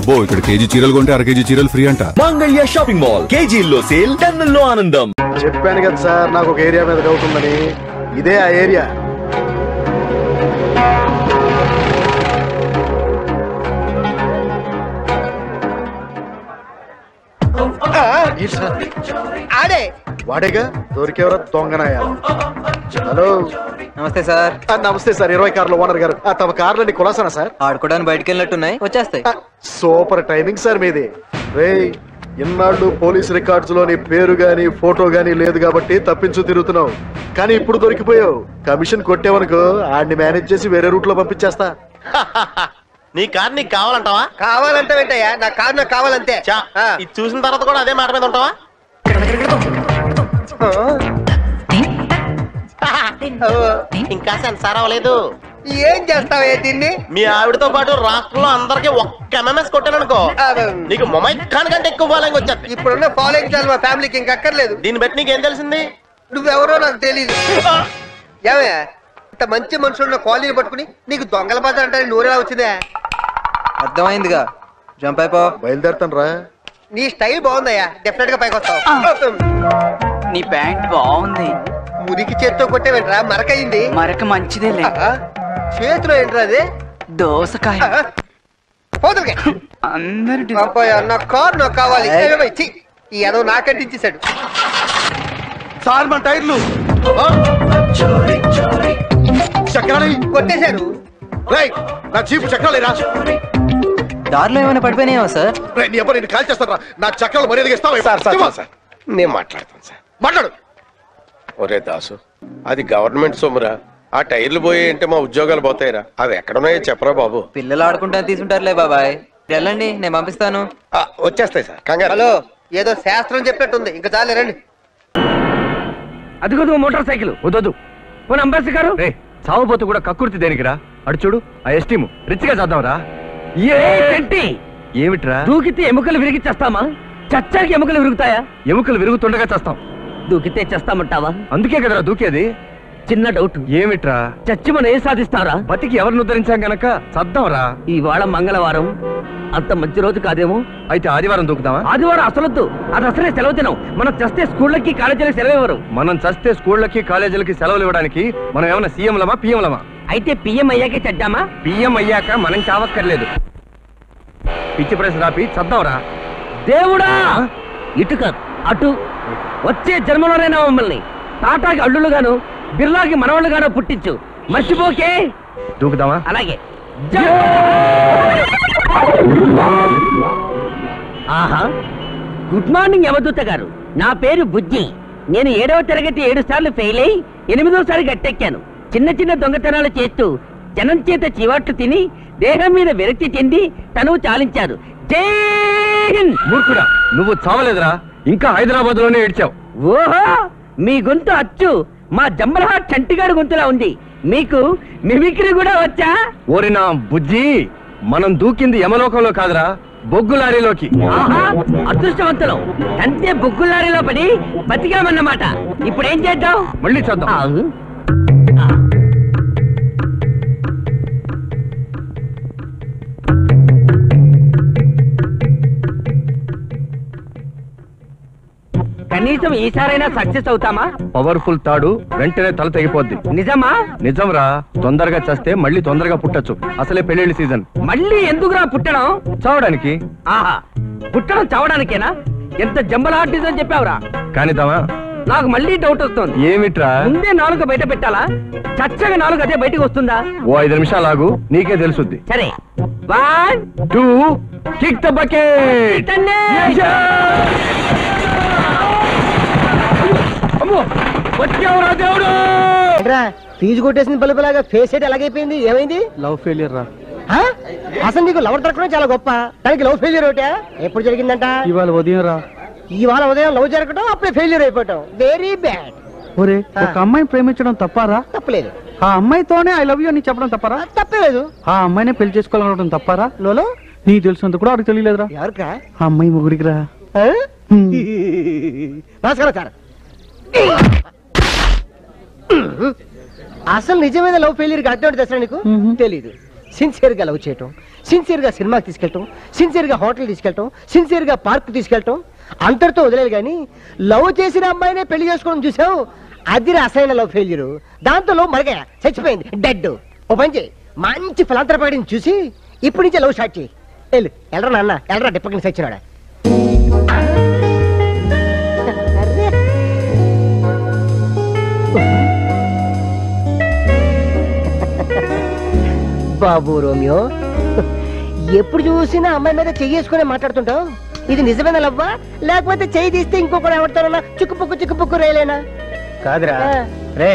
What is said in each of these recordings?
అబ్బో ఇక్కడ కేజీ చీరలు కొంటే అర కేజీ చీరలు ఫ్రీ అంట. మంగళ్య షాపింగ్ మాల్ కేజీల్లో సేల్, టన్నుల్లో ఆనందం. చెప్పాను కదా సార్, నాకు ఒక ఏరియా మీద అవుతుందని. ఇదే ఆ ఏరియా. ఆడే వాడేగా దొరికేవరా దొంగనాయ. హలో నమస్తే సార్. నమస్తే సార్. 20 కార్ల ఓనర్ గారు. తమ కార్లని కులాసనా సార్? ఆడుకోవడానికి బయటకు వెళ్ళినట్టున్నాయి, వచ్చేస్తాయి. సూపర్ టైమింగ్ సార్ మీది. రేయ్, ఇన్నాళ్ళు పోలీస్ రికార్డ్స్ లో నీ పేరు గాని ఫోటో గాని లేదు కాబట్టి తప్పించు తిరుగుతున్నావు. కానీ ఇప్పుడు దొరికిపోయావు. కమిషన్ కొట్టేవనుకో ఆడిని మేనేజ్ చేసి వేరే రూట్ లో పంపించేస్తా. నీ కార్ నీకు కావాలంటావా? కావాలంటే ఏంటయ్యా, నా కారు నాకు కావాలంతే. ఇది చూసిన తర్వాత కూడా అదే మాట మీద ఉంటావా? ఇంకా సెన్సార్ అవ్వలేదు. ఏం చేస్తావే దీన్ని? మీ ఆవిడతో పాటు రాష్ట్రంలో అందరికి ఒక్క ఎంఎంఎస్ కొట్టాననుకో, నీకు మొబైల్ ఖాన్ కంటే ఎక్కువ ఫాలోయింగ్ వచ్చేది. ఇప్పుడున్న ఫాలోయింగ్ చాలు మా ఫ్యామిలీకి, ఇంకక్కర్లేదు. దీన్ని బట్టి నీకేం తెలిసింది? నువ్వెవరో నాకు తెలీదు. ఏమయ్యా, ఇంత మంచి మనుషులున్న కాలనీని పట్టుకుని నీకు దొంగల బాధ అంటే నూరేలా వచ్చిందే? అర్థమైందిగా, జంప్ అయిపో. బయలుదేరుతాను రా. నీ స్టైల్ బాగుందయ్యా, డెఫినెట్ గా పైకి వస్తావు. నీ ప్యాంట్ బాగుంది. మురికి చేత్తో కొట్టేవేంట్రా, మరకయింది. మరక మంచిదేలే. చేతిలో ఏంట్రా అది? దోసకాయ. అందరు అబ్బాయి, నా కారు నాకు కావాలి. ఈ ఏదో నాకంటించేశాడు సార్. మన టైర్లు చక్రాలు కొట్టేశారు. నా జీపు చక్రాలేరా? దారిలో ఏమైనా పడిపోయినాయా సార్? నీ అబ్బా, నేను కాల్ చేస్తాను రా. నా చక్రాలు మర్యాదగా ఇస్తావా? నేను మాట్లాడతాను సార్. మాట్లాడు. ఒరే దాసు, అది గవర్నమెంట్ సొమ్మురా. ఆ టైర్లు పోయి అంటే మా ఉద్యోగాలు పోతాయిరా. అవి ఎక్కడున్నాయో చెప్పరా బాబు. పిల్లలు ఆడుకుంటా తీసుకుంటారులే బాబాయ్. వెళ్ళండి, నేను పంపిస్తాను. వచ్చేస్తాయి సార్, కంగారు. హలో, ఏదో శాస్త్రం చెప్పినట్టుంది. ఇంకా చాలే, రండి. అదిగో మోటార్ సైకిల్ వద్దు. పోనీ అంబాసి గారు, సాగుపోతూ కూడా కక్కుర్తి దేనికిరా? అడు చూడు, ఆ ఎస్టీము రిచ్గా చేద్దాంరా. ఏమిట్రా? దూకితే ఎముకలు విరిగిచ్చేస్తామా? చచ్చాకి ఎముకలు విరుగుతాయా? ఎముకలు విరుగుతుండగా చేస్తాం. దూకితే చేస్తామంటావా? అందుకే కదరా దూకేది. చిన్న డౌట్. ఏమిట్రా? చచ్చి మనం ఏం సాధిస్తారా? బతికి ఎవరిని ఉద్ధరించాం గనక చద్దాంరా. ఇవాళ మంగళవారం, అంత మంచి రోజు కాదేమో. అయితే ఆదివారం దూకుదామా? ఆదివారం అసలొద్దు, అది అసలే సెలవు దినం. మనం చస్తే స్కూళ్ళకి కాలేజీలకి సెలవు ఇవ్వరు. మనం చస్తే స్కూళ్ళకి కాలేజీలకి సెలవులు ఇవ్వడానికి మనం ఏమైనా సీఎంలమా పిఎంలమా? అయితే పిఎం అయ్యాకే చద్దామా? పిఎం అయ్యాక మనం చావక్కర్లేదు. పిచ్చి ప్రశ్న రాపి చద్దాంరా. దేవుడా, ఇటు కాదు అటు. వచ్చే జన్మలోనైనా మమ్మల్ని టాటాకి అల్లులుగాను బిర్లాకి మనవాళ్ళుగాను పుట్టించు. మర్చిపోకే. దూకుదామా? అలాగే. ఆహా, గుడ్ మార్నింగ్ యమదూత గారు. నా పేరు బుజ్జి. నేను 7వ తరగతి 7 సార్లు ఫెయిల్ అయి 8వసారి గట్టెక్కాను. చిన్న చిన్న దొంగతనాలు చేస్తూ జనం చేత చివాట్లు తిని దేహం మీద విరక్తి చెంది తనువు చాలించారు. జై హింద్. మూర్ఖుడా, నువ్వు చావలేదురా, ఇంకా హైదరాబాద్ లోనే ఏడ్చావు. ఓహో, మీ గొంతు అచ్చు మా జంబలహాట్ చంటిగాడు గొంతులా ఉంది. మీకు మిమిక్రీ కూడా వచ్చా? ఓరినా బుజ్జి, మనం దూకింది యమలోకంలో కాదురా, బొగ్గు లారీలోకి. అదృష్టవంతులం. అంతే బొగ్గు లారీలో పడి బతికామన్నమాట. ఇప్పుడు ఏం చేద్దాం? మళ్ళీ చూద్దాం. కనీసం ఈసారైనా సక్సెస్ అవుతామా? పవర్ఫుల్ తాడు వెంటనే తల తెగిపోద్ది. నిజమా? నిజంరా. తొందరగా చేస్తే మళ్ళీ తొందరగా పుట్టచ్చు. అసలే పెళ్లిళ్ళ సీజన్. మళ్ళీ ఎందుకురా పుట్టడం? చావడానికి. ఆహా, పుట్టడం చావడానికేనా? ఎంత జంబల్ ఆర్టిజం చెప్పావురా. కానిద్దామా? నాకు మళ్ళీ డౌట్ వస్తుంది. ఏమిట్రా? ముందే 4 బయట పెట్టాలా? చచ్చగా 4 అదే బయటకు వస్తుందా? ఓ 5 నిమిషాలు ఆగు, నీకే తెలుసుద్ది. సరే. 1 2 కిక్ ద బకెట్. ఫీజు కొట్టేసిన పిల్లలాగా ఫేస్ అయితే ఎలాగైపోయింది? ఏమైంది? లవ్ ఫెయిలియర్ రా. అసలు నీకు లవర్ దొరకడం చాలా గొప్ప, దానికి లవ్ ఫెయిలియర్ ఒకటే. ఎప్పుడు జరిగిందంట? ఇవాళ ఉదయం రా. ఇవాళ ఉదయం లవ్ జరగడం, అప్పుడే ఫెయిలియర్ అయిపోవటం. Very bad. ఒరే, ఒక అమ్మాయిని ప్రేమించడం తప్పారా? తప్పలేదు. ఆ అమ్మాయితోనే ఐ లవ్ యూ అని చెప్పడం తప్పారా? తప్పలేదు. ఆ అమ్మాయినే పెళ్లి చేసుకోవాలనుకోవడం తప్పారా? లోలో నీకు తెలిసినంత కూడా ఆడికి తెలియలేదురా. ఎవరికా? ఆ అమ్మాయి ముగ్గురికి రా. నమస్కారం సార్. అసలు నిజమైన లవ్ ఫెయిలియర్ అడ్డు దసరా నీకు తెలీదు. సిన్సియర్గా లవ్ చేయటం, సిన్సియర్గా సినిమాకి తీసుకెళ్ళటం, సిన్సియర్గా హోటల్ తీసుకెళ్ళటం, సిన్సియర్గా పార్క్ తీసుకెళ్ళటం, అంతటితో వదిలేదు కానీ లవ్ చేసిన అమ్మాయినే పెళ్లి చేసుకోవడం చూసావు, అది అసలైన లవ్ ఫెయిల్యూర్. దాంతో లవ్ మరగా చచ్చిపోయింది, డెడ్. ఓ పని చేయి, మంచి ఫలాంతరపాడిని చూసి ఇప్పటి నుంచే లవ్ స్టార్ట్ చేయి. ఎల్రా నాన్న, ఎల్రా డిప్పకి సచ్చినాడా. బాబు రోమియో, ఎప్పుడు చూసినా అమ్మాయి మీద చెయ్యేసుకునే మాట్లాడుతుంటావు. ఇది నిజమైన లవ్వా లేకపోతే చెయ్యి తీస్తే ఇంకొకరు ఎవడతారన్నా చిక్కుపుక్కు రేలేనా? కాదురా రే,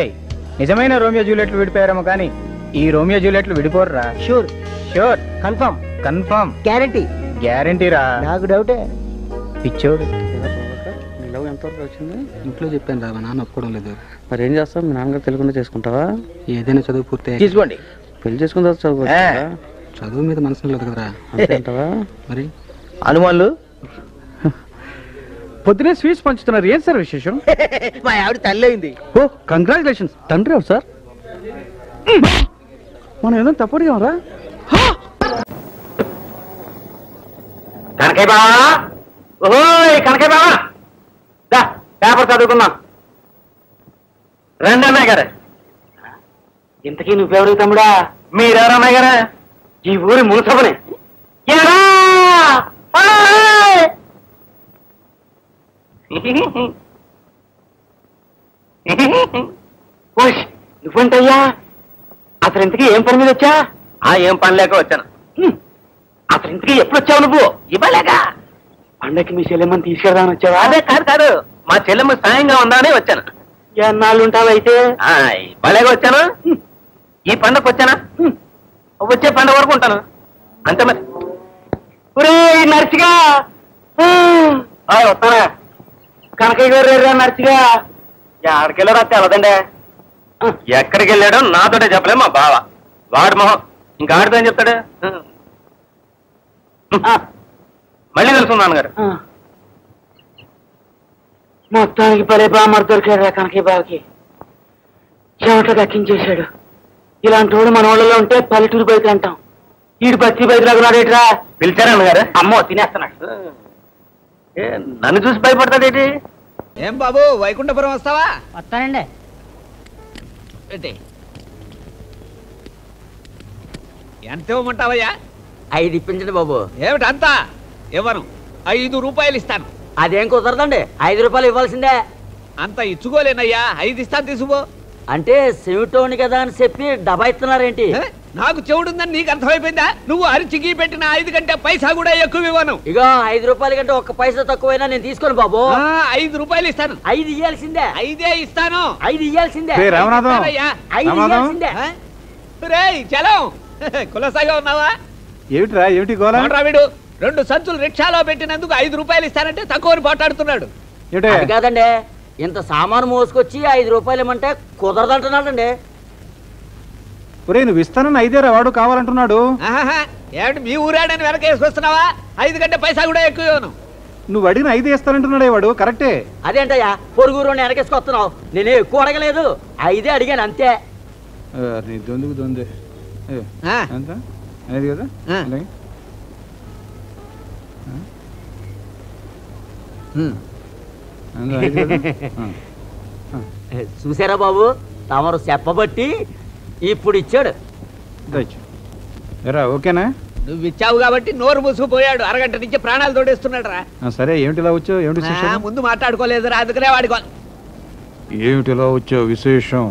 నిజమైన రోమియో జూలియట్లు విడిపోయారేమో కానీ ఈ రోమియో జూలియట్లు విడిపోర్రా. Sure sure, confirm confirm, guarantee. గ్యారంటీరా. నాకు డౌటే. పిచ్చోడు. ఎంతవరకు వచ్చింది? ఇంట్లో చెప్పాను రా, మా నాన్న ఒప్పుకోవడం లేదు. మరి ఏం చేస్తావు? మీ నాన్నగారు తెలియకుండా చేసుకుంటావా? ఏదైనా చదువు పూర్తి తీసుకోండి. పెళ్లి చేసుకున్న తర్వాత చదువు చదువు మీద మనసు లేదు కదరా, అంతేంటావా? మరి హనుమాన్లు పొద్దునే స్వీట్స్ పంచుతున్నారు, ఏం సార్ విశేషం? మా ఆవిడ తల్లయింది. ఓ కంగ్రాచులేషన్స్. తండ్రి ఎవరు సార్? మనం ఏదో తప్పడిగామరా? కనకయ్య బావా, ఓహో కనకయ్య బావా, పేపర్ చదువుకుందాం రండి. అన్నయ్య గారు, ఇంతకీ నువ్వెవరు తమ్ముడా? మీరెవరు అన్నయ్య గారా? ఈ ఊరి మున్సబని. నువ్వంటయ్యా, అసలు ఇంతకీ ఏం పని మీద వచ్చా? ఏం పని లేక వచ్చాను. అసలు ఇంతకీ ఎప్పుడు వచ్చావు నువ్వు? ఇవ్వలేక పండక్కి మీ చెల్లెమ్మని తీసుకెళ్దామని వచ్చావా? అదే కాదు కాదు, మా చెల్లెమ్మ సాయంగా ఉందామని వచ్చాను. ఎన్నాళ్ళు ఉంటావైతే? ఇవ్వలేక వచ్చాను. ఈ పండగకు వచ్చానా? వచ్చే పండుగ వరకు ఉంటాను అంతే. మరి ఒరే నర్సిగా వస్తానా? కనకయ్య గారు రేరా నర్సిగా ఎక్కడికి వెళ్ళారో తెలదండి. ఎక్కడికి వెళ్ళాడో నాతోటే చెప్పలే మా బావ. వాడు మొహం ఇంకా ఆడితో ఏం చెప్తాడు? మళ్ళీ తెలుసుకున్నాను గారు. మొత్తానికి పలే బామర్ దొరికాడు కనకయ్య బావకి. చెమట దక్కించేశాడు. ఇలాంటి వాడు మన వాళ్ళలో ఉంటే పల్లెటూరు బయట అంటాం. ఈడు బస్తీ బయటలాగా నాడేట్రా. పిలిచారన్న గారు? అమ్మో తినేస్తున్నాడు. నన్ను చూసి భయపడతాడేటి? ఏం బాబు వైకుంఠపురం వస్తావా? వస్తానండి. ఎంత ఇవ్వమంటావయ్యా? 5 ఇప్పించండి బాబు. ఏమిటంతా? ఇవ్వను, 5 రూపాయలు ఇస్తాను. అదేం కుదరదండి, 5 రూపాయలు ఇవ్వాల్సిందే. అంత ఇచ్చుకోలేనయ్యా, 5 ఇస్తాను తీసుకో. అంటే సెమిటోని కదా అని చెప్పి డబ్బా ఇస్తున్నారేంటి? నాకు చెవుడుందని నీకు అర్థమైపోయిందా? నువ్వు అరిచికి పెట్టిన 5 కంటే పైసా కూడా ఎక్కువ ఇవ్వను. ఇక 5 రూపాయల కంటే 1 పైసా తక్కువైనా నేను తీసుకోను బాబు. 5 రూపాయలు ఇస్తాను. 5 ఇయ్యాల్సిందే. 5 ఇస్తాను. 5 ఇయ్యాల్సిందే. 5 ఇయ్యాల్సిందే. రేయ్ చలం, కులసాగా ఉన్నావా? ఏమిట్రా, ఏమిటి గోలా? వీడు 2 సంచులు రిక్షాలో పెట్టినందుకు 5 రూపాయలు ఇస్తానంటే తక్కువని పోటాడుతున్నాడు. అది కాదండి, ఇంత సామాను మోసుకొచ్చి 5 రూపాయలు ఇమ్మంటే కుదరదంటున్నాడండి. ఒరే నువ్వు ఇస్తానని 5 వాడు కావాలంటున్నాడు. ఏమిటి మీ ఊరాడని వెనక వేసుకొస్తున్నావా? 5 కంటే పైసా కూడా ఎక్కువ ఇవ్వను. నువ్వు అడిగిన 5 ఇస్తానంటున్నాడే వాడు. కరెక్టే. అదేంటయ్యా పొరుగురు వెనకేసుకొస్తున్నావు? నేనే ఎక్కువ అడగలేదు, 5 అడిగాను అంతే. దొందుకు దొందే ఎంత? 5 కదా? చూసారా బాబు, తమరు చెప్పబట్టి ఇప్పుడు ఇచ్చాడు. ఓకేనా? నువ్వు ఇచ్చావు కాబట్టి నోరు మూసుకుపోయాడు. అరగంట నుంచి ప్రాణాలు తోడేస్తున్నాడు రా. సరే ఏమిటిలా వచ్చావు? ఏమిటి ముందు మాట్లాడుకోలేదు రా, అందుకనే వాడుకోవాలి. ఏమిటిలా వచ్చావు విశేషం?